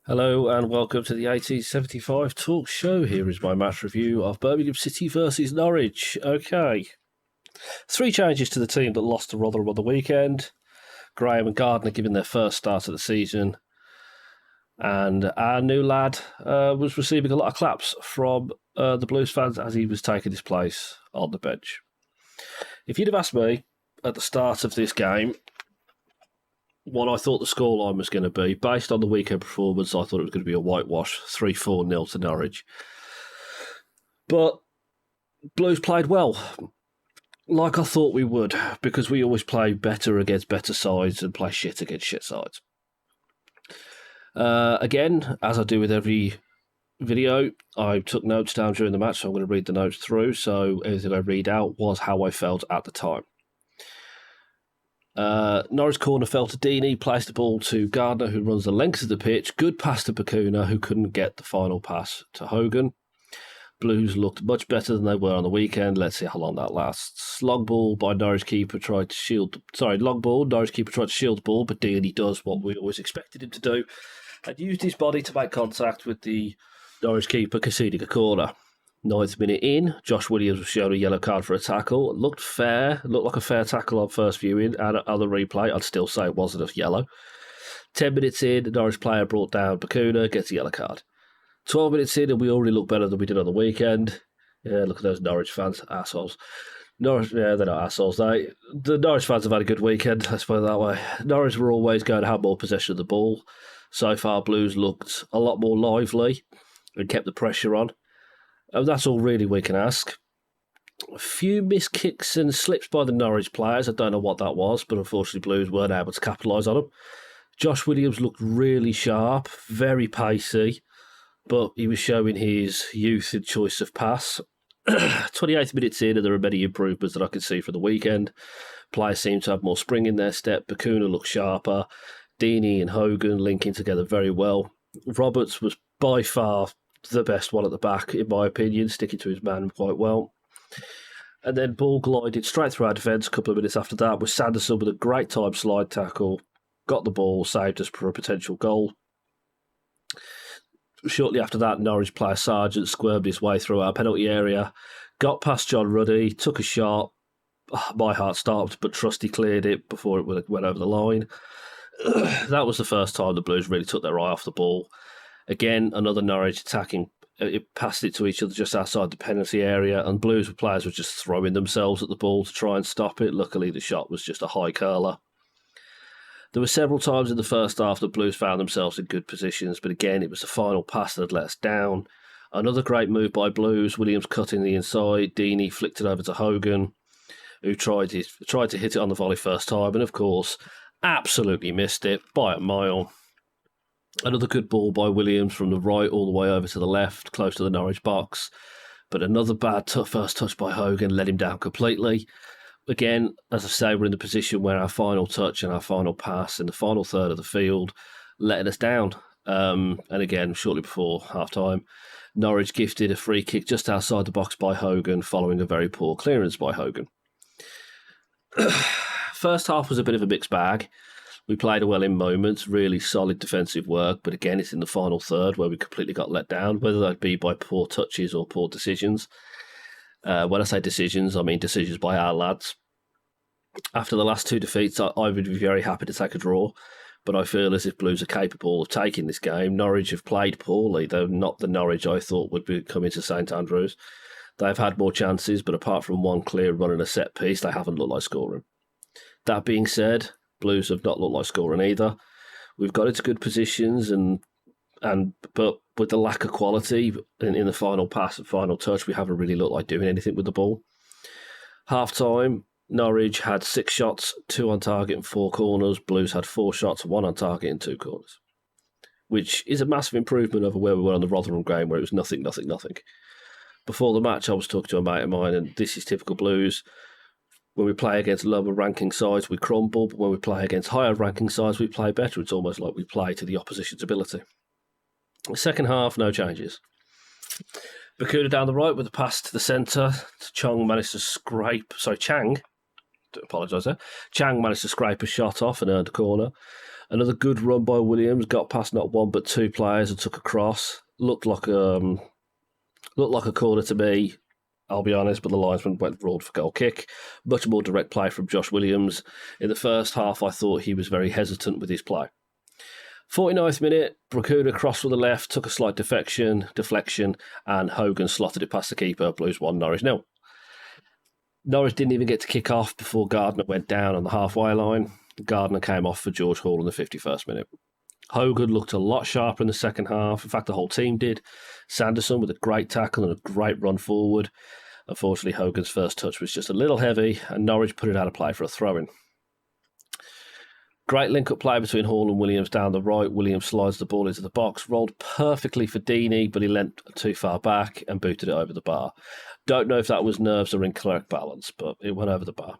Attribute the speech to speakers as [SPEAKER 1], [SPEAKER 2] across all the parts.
[SPEAKER 1] Hello and welcome to the 1875 talk show. Here is my match review of Birmingham City vs Norwich. Okay. 3 changes to the team that lost to Rotherham on the weekend. Graham and Gardner giving their first start of the season. And our new lad was receiving a lot of claps from the Blues fans as he was taking his place on the bench. If you'd have asked me at the start of this game what I thought the scoreline was going to be, based on the weekend performance, I thought it was going to be a whitewash, 3-4-0 to Norwich. But Blues played well, like I thought we would, because we always play better against better sides and play shit against shit sides. Again, as I do with every video, I took notes down during the match, so I'm going to read the notes through. So everything I read out was how I felt at the time. Norwich corner fell to Deeney, placed the ball to Gardner, who runs the length of the pitch. Good pass to Bakuna, who couldn't get the final pass to Hogan. Blues looked much better than they were on the weekend. Let's see how long that lasts. Long ball by Norwich keeper tried to shield. Long ball. Norwich keeper tried to shield the ball, but Deeney does what we always expected him to do, and used his body to make contact with the Norwich keeper, conceding a corner. 9th minute in, Josh Williams was shown a yellow card for a tackle. It looked fair. It looked like a fair tackle on first viewing, and on the replay, I'd still say it wasn't a yellow. 10 minutes in, the Norwich player brought down Bakuna, gets a yellow card. 12 minutes in, and we already look better than we did on the weekend. Yeah, look at those Norwich fans, assholes. Norwich, yeah, they're not assholes. The Norwich fans have had a good weekend, let's put it that way. Norwich were always going to have more possession of the ball. So far, Blues looked a lot more lively and kept the pressure on. And that's all really we can ask. A few missed kicks and slips by the Norwich players. I don't know what that was, but unfortunately Blues weren't able to capitalise on them. Josh Williams looked really sharp, very pacey, but he was showing his youth in choice of pass. 28 minutes in, and there are many improvements that I could see for the weekend. Players seem to have more spring in their step. Bakuna looked sharper. Deeney and Hogan linking together very well. Roberts was by far the best one at the back, in my opinion, sticking to his man quite well. And then ball glided straight through our defence a couple of minutes after that, with Sanderson with a great time slide tackle, got the ball, saved us for a potential goal. Shortly after that, Norwich player Sargent squirmed his way through our penalty area, got past John Ruddy, took a shot. My heart stopped, but Trusty cleared it before it went over the line. That was the first time the Blues really took their eye off the ball. Again, another Norwich attacking. It passed it to each other just outside the penalty area, and Blues players were just throwing themselves at the ball to try and stop it. Luckily, the shot was just a high curler. There were several times in the first half that Blues found themselves in good positions, but again, it was the final pass that had let us down. Another great move by Blues. Williams cutting the inside. Deeney flicked it over to Hogan, who tried to hit it on the volley first time, and of course, absolutely missed it by a mile. Another good ball by Williams from the right all the way over to the left, close to the Norwich box. But another bad first touch by Hogan let him down completely. Again, as I say, we're in the position where our final touch and our final pass in the final third of the field letting us down. And again, shortly before half-time, Norwich gifted a free kick just outside the box by Hogan, following a very poor clearance by Hogan. First half was a bit of a mixed bag. We played well in moments, really solid defensive work, but again, it's in the final third where we completely got let down, whether that be by poor touches or poor decisions. When I say decisions, I mean decisions by our lads. After the last 2 defeats, I would be very happy to take a draw, but I feel as if Blues are capable of taking this game. Norwich have played poorly, though not the Norwich I thought would be coming to St Andrews. They've had more chances, but apart from one clear run and a set piece, they haven't looked like scoring. That being said, Blues have not looked like scoring either. We've got into good positions, but with the lack of quality in the final pass and final touch, we haven't really looked like doing anything with the ball. Half time, Norwich had 6 shots, 2 on target and 4 corners. Blues had 4 shots, 1 on target and 2 corners, which is a massive improvement over where we were on the Rotherham game, where it was nothing. Before the match, I was talking to a mate of mine, and this is typical Blues. When we play against lower ranking sides, we crumble, but when we play against higher ranking sides, we play better. It's almost like we play to the opposition's ability. The second half, no changes. Bakuna down the right with a pass to the centre. Chang managed to scrape a shot off and earned a corner. Another good run by Williams, got past not one but two players and took a cross. Looked like a corner to me, I'll be honest, but the linesman went ruled for goal kick. Much more direct play from Josh Williams. In the first half, I thought he was very hesitant with his play. 49th minute, Bracuna crossed from the left, took a slight deflection, and Hogan slotted it past the keeper. Blues 1, Norwich 0. Norwich didn't even get to kick off before Gardner went down on the halfway line. Gardner came off for George Hall in the 51st minute. Hogan looked a lot sharper in the second half. In fact, the whole team did. Sanderson with a great tackle and a great run forward. Unfortunately, Hogan's first touch was just a little heavy, and Norwich put it out of play for a throw-in. Great link-up play between Hall and Williams down the right. Williams slides the ball into the box, rolled perfectly for Deeney, but he leant too far back and booted it over the bar. Don't know if that was nerves or incorrect balance, but it went over the bar.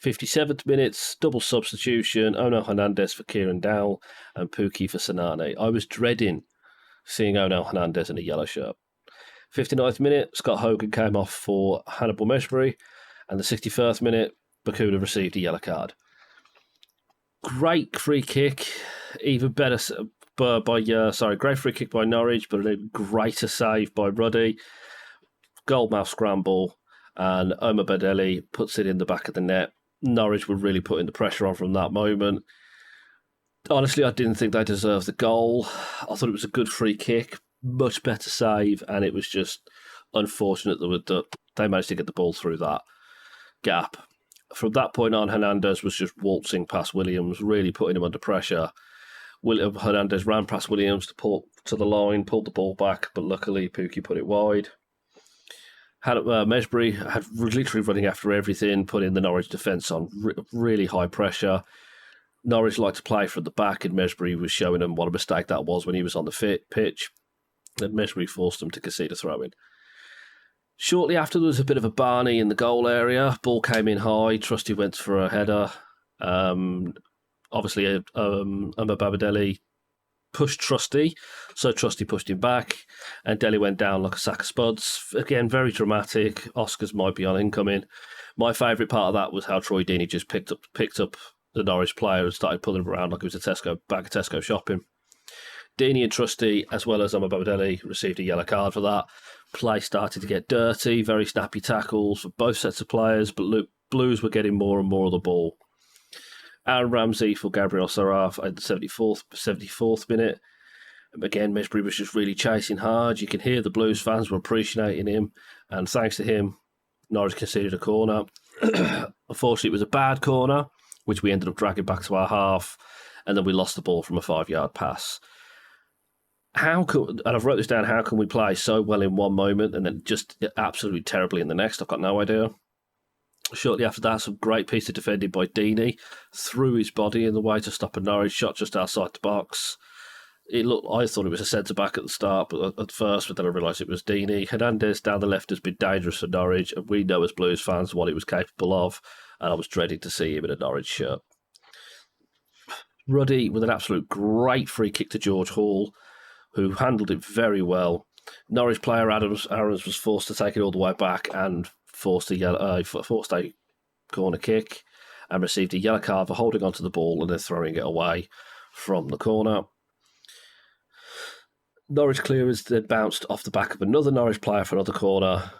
[SPEAKER 1] 57th minutes, double substitution, Onel Hernandez for Kieran Dowell and Pukki for Sanane. I was dreading seeing Onel Hernandez in a yellow shirt. 59th minute, Scott Hogan came off for Hannibal Mejbri, and the 61st minute, Bakuna received a yellow card. Great free kick, even better great free kick by Norwich, but a greater save by Ruddy. Goalmouth scramble, and Omar Badeli puts it in the back of the net. Norwich were really putting the pressure on from that moment. Honestly, I didn't think they deserved the goal. I thought it was a good free kick, much better save, and it was just unfortunate that they managed to get the ball through that gap. From that point on, Hernandez was just waltzing past Williams, really putting him under pressure. Hernandez ran past Williams to the line, pulled the ball back, but luckily Pukki put it wide. Mejbri had literally running after everything, putting the Norwich defence on really high pressure. Norwich liked to play from the back, and Mejbri was showing them what a mistake that was when he was on the pitch. And Mejbri forced them to concede a throw-in. Shortly after, there was a bit of a Barney in the goal area. Ball came in high. Trusty went for a header. Obviously, Umar Babadeli pushed Trusty, so Trusty pushed him back, and Deli went down like a sack of spuds. Again, very dramatic. Oscars might be on incoming. My favourite part of that was how Troy Deeney just picked up the Norwich player and started pulling him around like it was a bag of Tesco shopping. Deeney and Trusty, as well as Umar Babadeli, received a yellow card for that. Play started to get dirty, very snappy tackles for both sets of players, but Blues were getting more and more of the ball. Aaron Ramsey for Gabriel Saraf at the 74th minute. Again, Mejbri was just really chasing hard. You can hear the Blues fans were appreciating him, and thanks to him, Norwich conceded a corner. Unfortunately, it was a bad corner, which we ended up dragging back to our half, and then we lost the ball from a 5-yard pass. And I've wrote this down, how can we play so well in one moment and then just absolutely terribly in the next? I've got no idea. Shortly after that, some great piece of defending by Deeney, threw his body in the way to stop a Norwich shot just outside the box. I thought it was a centre-back at the start, but then I realised it was Deeney. Hernandez down the left has been dangerous for Norwich, and we know as Blues fans what he was capable of, and I was dreading to see him in a Norwich shirt. Ruddy with an absolute great free kick to George Hall, who handled it very well. Norwich player Aaron's was forced to take it all the way back and forced a corner kick and received a yellow card for holding onto the ball and then throwing it away from the corner. Norwich clearance then bounced off the back of another Norwich player for another corner.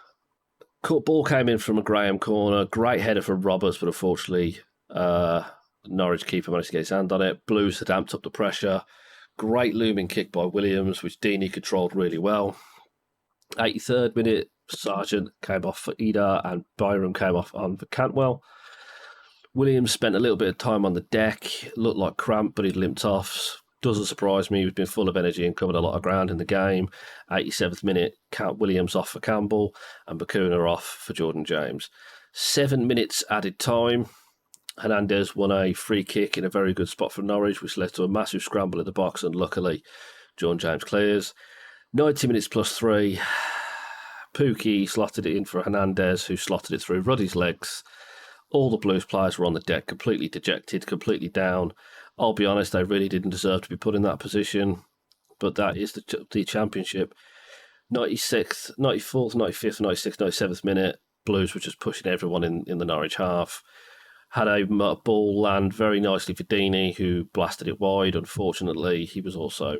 [SPEAKER 1] Ball came in from a Graham corner. Great header from Roberts, but unfortunately Norwich keeper managed to get his hand on it. Blues had amped up the pressure. Great looming kick by Williams, which Deeney controlled really well. 83rd minute, Sargent came off for Ida and Byram came off on for Cantwell. Williams spent a little bit of time on the deck. Looked like cramp, but he limped off. Doesn't surprise me. He's been full of energy and covered a lot of ground in the game. 87th minute, Williams off for Campbell and Bakuna off for Jordan James. 7 minutes added time. Hernandez won a free kick in a very good spot for Norwich, which led to a massive scramble in the box, and luckily, Jordan James clears. 90 minutes plus 3. Pukki slotted it in for Hernandez, who slotted it through Ruddy's legs. All the Blues players were on the deck, completely dejected, completely down. I'll be honest, they really didn't deserve to be put in that position, but that is the Championship. 96th, 94th, 95th, 96th, 97th minute, Blues were just pushing everyone in the Norwich half. had a ball land very nicely for Deeney, who blasted it wide. Unfortunately, he was also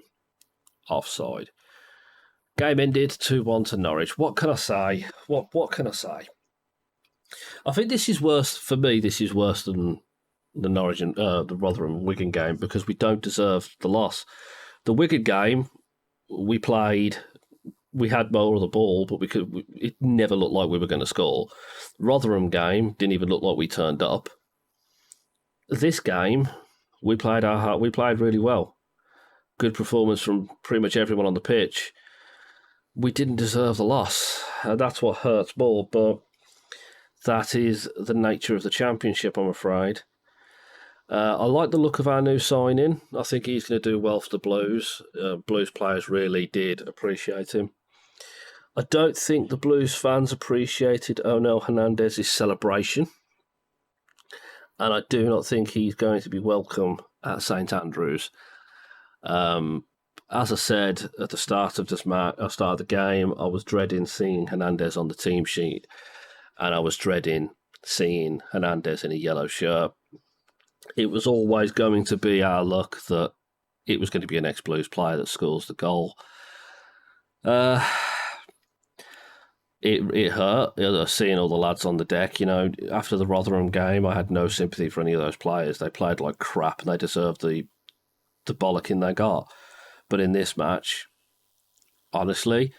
[SPEAKER 1] offside. Game ended 2-1 to Norwich. What can I say? What can I say? I think this is worse for me. This is worse than the Norwich and the Rotherham Wigan game because we don't deserve the loss. The Wigan game, we played. We had more of the ball, but it never looked like we were going to score. Rotherham game didn't even look like we turned up. This game, we played our heart. We played really well. Good performance from pretty much everyone on the pitch. We didn't deserve the loss. That's what hurts more, but that is the nature of the Championship, I'm afraid. I like the look of our new signing. I think he's going to do well for the Blues. Blues players really did appreciate him. I don't think the Blues fans appreciated Onel Hernandez's celebration. And I do not think he's going to be welcome at St Andrews. As I said at the start of the game, I was dreading seeing Hernandez on the team sheet. And I was dreading seeing Hernandez in a yellow shirt. It was always going to be our luck that it was going to be an ex-Blues player that scores the goal. It hurt seeing all the lads on the deck. After the Rotherham game, I had no sympathy for any of those players. They played like crap and they deserved the bollocking they got. But in this match, honestly,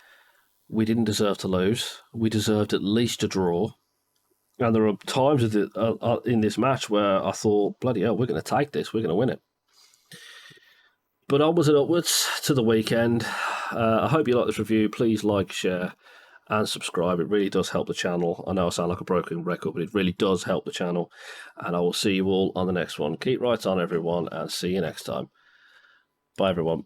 [SPEAKER 1] we didn't deserve to lose. We deserved at least a draw. And there are times in this match where I thought, bloody hell, we're going to take this. We're going to win it. But onwards and upwards to the weekend. I hope you like this review. Please like, share, and subscribe. It really does help the channel. I know I sound like a broken record, but it really does help the channel. And I will see you all on the next one. Keep right on, everyone, and see you next time. Bye, everyone.